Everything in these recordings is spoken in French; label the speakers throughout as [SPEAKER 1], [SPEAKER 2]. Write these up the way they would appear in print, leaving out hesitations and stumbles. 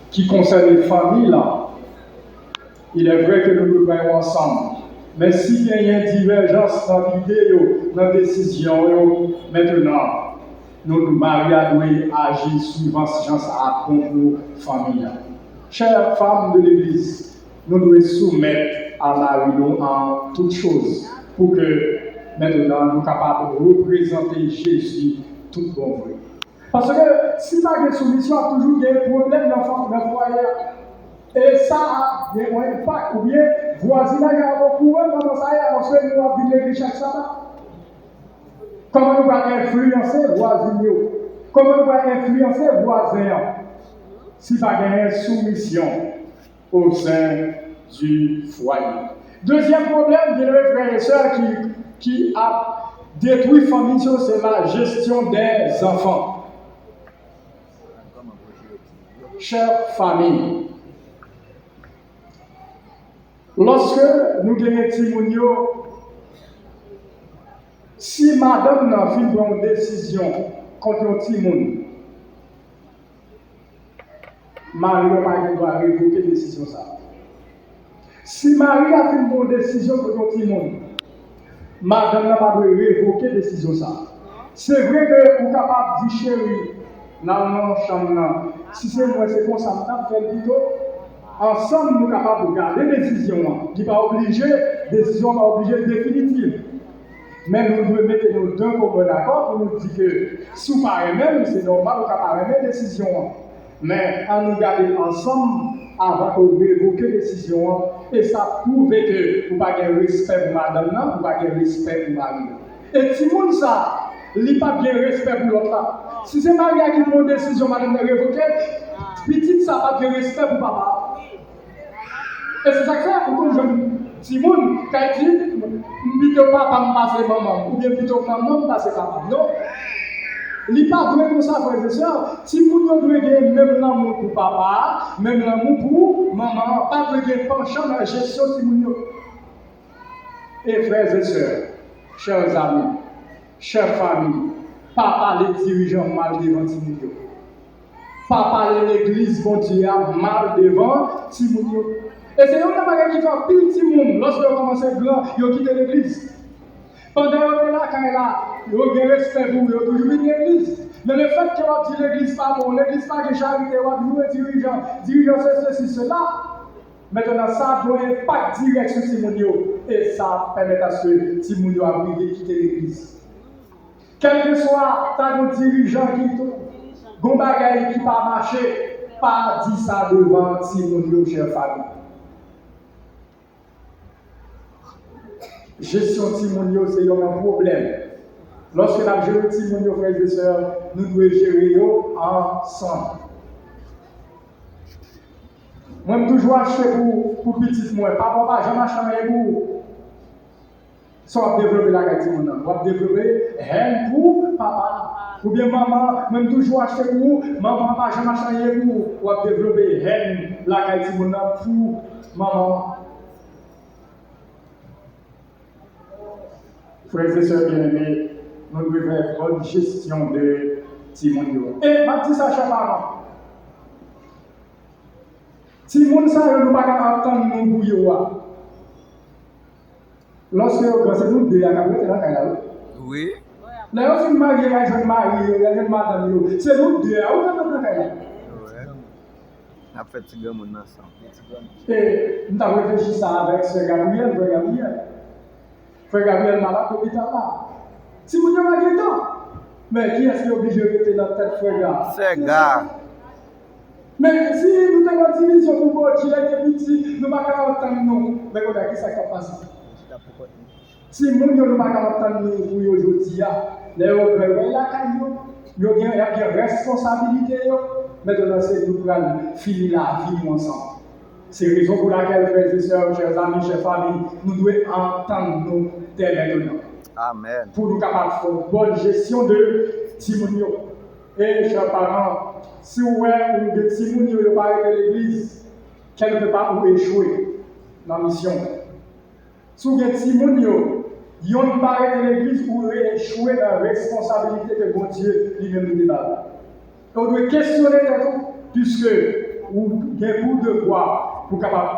[SPEAKER 1] qui concerne les familles, là, il est vrai que nous nous voyons ensemble. Mais s'il y a une divergence dans l'idée, dans la décision, maintenant, nous mariés doivent agir suivant ce genre à contre nos familles. Chères femmes de l'Église, nous devons soumettre à Marie en toutes choses pour que maintenant nous soyons capables de représenter Jésus tout bon vrai. Parce que si pas de soumission, il y a toujours des problèmes dans le foyer. Et ça, il y a un impact. Ou bien, voisinage, il y a beaucoup de comment ça y est, parce que nous avons vu l'église chaque sabbat. Comment nous allons influencer voisins? Comment nous allons influencer voisins? Si pas de soumission au sein du foyer. Deuxième problème, bien mes frères et sœurs, qui a détruit la famille, c'est la gestion des enfants. Chère famille, lorsque nous gagnons Timounio, si madame n'a fait une décision contre Timoun, Marie doit révoquer la décision. Si Marie a fait une bonne décision contre Timoun, madame n'a pas de révoquer la décision. C'est vrai que vous êtes capable de dire chérie, dans la chambre, si c'est moi, c'est comme ça, on fait plutôt. Ensemble, nous sommes capables de garder des décisions, qui ne sont pas obligées, décision pas obligée définitive. Mais nous devons mettre nos deux communs d'accord pour nous dire que si vous parlez même, c'est normal, nous sommes capables de des décisions. Mais en nous garder ensemble, avant de révoquer les décisions, et ça prouve que vous n'avez pas de respect pour madame, vous n'avez pas de respect pour Marie. Et si vous ça, il n'y a pas de respect pour l'autre. Si c'est Marie qui prend une décision, madame, de révoquer, petite, ça n'a pas de respect pour papa. Et c'est ça que c'est pour que je Simone, quand il dit, plutôt papa me passe maman, ou bien plutôt maman me passe papa. Non. Il n'est pas doué comme ça, frères et sœurs. Simone doit gagner même l'amour pour papa, même l'amour pour maman, pas de gagner penchant dans la gestion de Simone. Et frères et sœurs, chers amis, chères familles, papa les dirigeants mal devant Simone. Papa l'église, bon Dieu, mal devant Simone. Et c'est un bagage qui fait pile petit monde lorsque vous commencez à blanc, vous quittez l'église. Pendant que vous êtes là, quand vous êtes là, vous avez respect pour vous, vous toujours l'église. Mais le fait que vous dites l'église pas bon, l'église pas de charité, vous êtes dirigeant, c'est ceci, cela. Maintenant, ça doit impact direct sur Simonio. Et ça permet à ce que Simonio a brillé quitter l'église. Quel que soit ta dirigeant qui gon bagay qui pas marché, pas dit ça devant Simonio, chère famille. Gestion Timonio, c'est un problème. Lorsque nous avons géré Timonio, frères et sœurs, nous devons gérer ensemble. Moi, je toujours acheter pour petit moi. Papa, j'en achète pour. Soit développer la gâte Timonio. On va développer haine pour papa. Ou bien maman, même toujours acheter pour maman, papa, j'en achète pour. On va développer haine la gâte Timonio pour maman. Frères et sœurs bien-aimés, nous devons faire une bonne gestion de Timonio. Et ma petite Sacha parent, Timon ça, nous ne pouvons pas attendre nous bouillir. Lorsque c'est nous deux à la
[SPEAKER 2] oui.
[SPEAKER 1] Là, on marié, il y a un mari, il y a une madame, c'est nous deux à la
[SPEAKER 2] On a fait un gamin ensemble.
[SPEAKER 1] Et nous avons réfléchi ça avec ce Gabriel, frère Gabriel. Frère Gabriel m'a pas l'hôpital là. Si vous n'avez pas de temps, mais qui est-ce qui est obligé de rester dans tête frère gars?
[SPEAKER 2] C'est gars.
[SPEAKER 1] Mais si nous avons une division pour vous, qui est petit, nous ne pouvons pas entendre nous. Mais regardez qui ça qui a passé. Si nous ne pouvons pas entendre nous pour aujourd'hui, les gens la caillou, il y a une responsabilité. Maintenant, c'est nous qui finir la vie ensemble. C'est la raison pour laquelle, frères et sœurs, chers amis, chers familles, nous devons entendre nous dès maintenant.
[SPEAKER 2] Amen.
[SPEAKER 1] Pour nous capables de faire une bonne gestion de Timonio. Et chers parents, si vous avez de Timonio de parler de l'église, quelque part vous échouez dans la mission. Si vous avez Timonio, vous ne parlez de l'église, vous échouez dans la responsabilité que bon Dieu lui-même nous débat. Donc, vous devez questionner tout. puisque vous avez pour devoir pour capable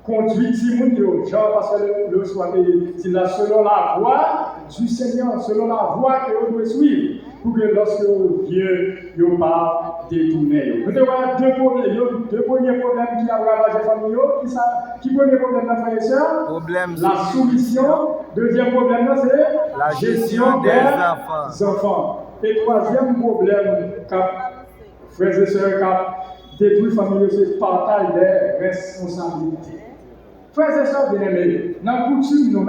[SPEAKER 1] conduire Timoun, genre parce que le soit c'est là selon la voie du Seigneur, selon la voie que vous devez suivre, pour que lorsque vous vieux, vous ne pas détourner. Vous devez avoir deux premiers problèmes qui ont ravagé la famille. Qui premier problème, la frère et sœur? La soumission. Deuxième problème, c'est
[SPEAKER 2] la gestion des
[SPEAKER 1] enfants. Et troisième problème, frères et sœurs, qui détruit la famille, c'est le partage des responsabilités. Frères et sœurs bien-aimés, dans la coutume, nous,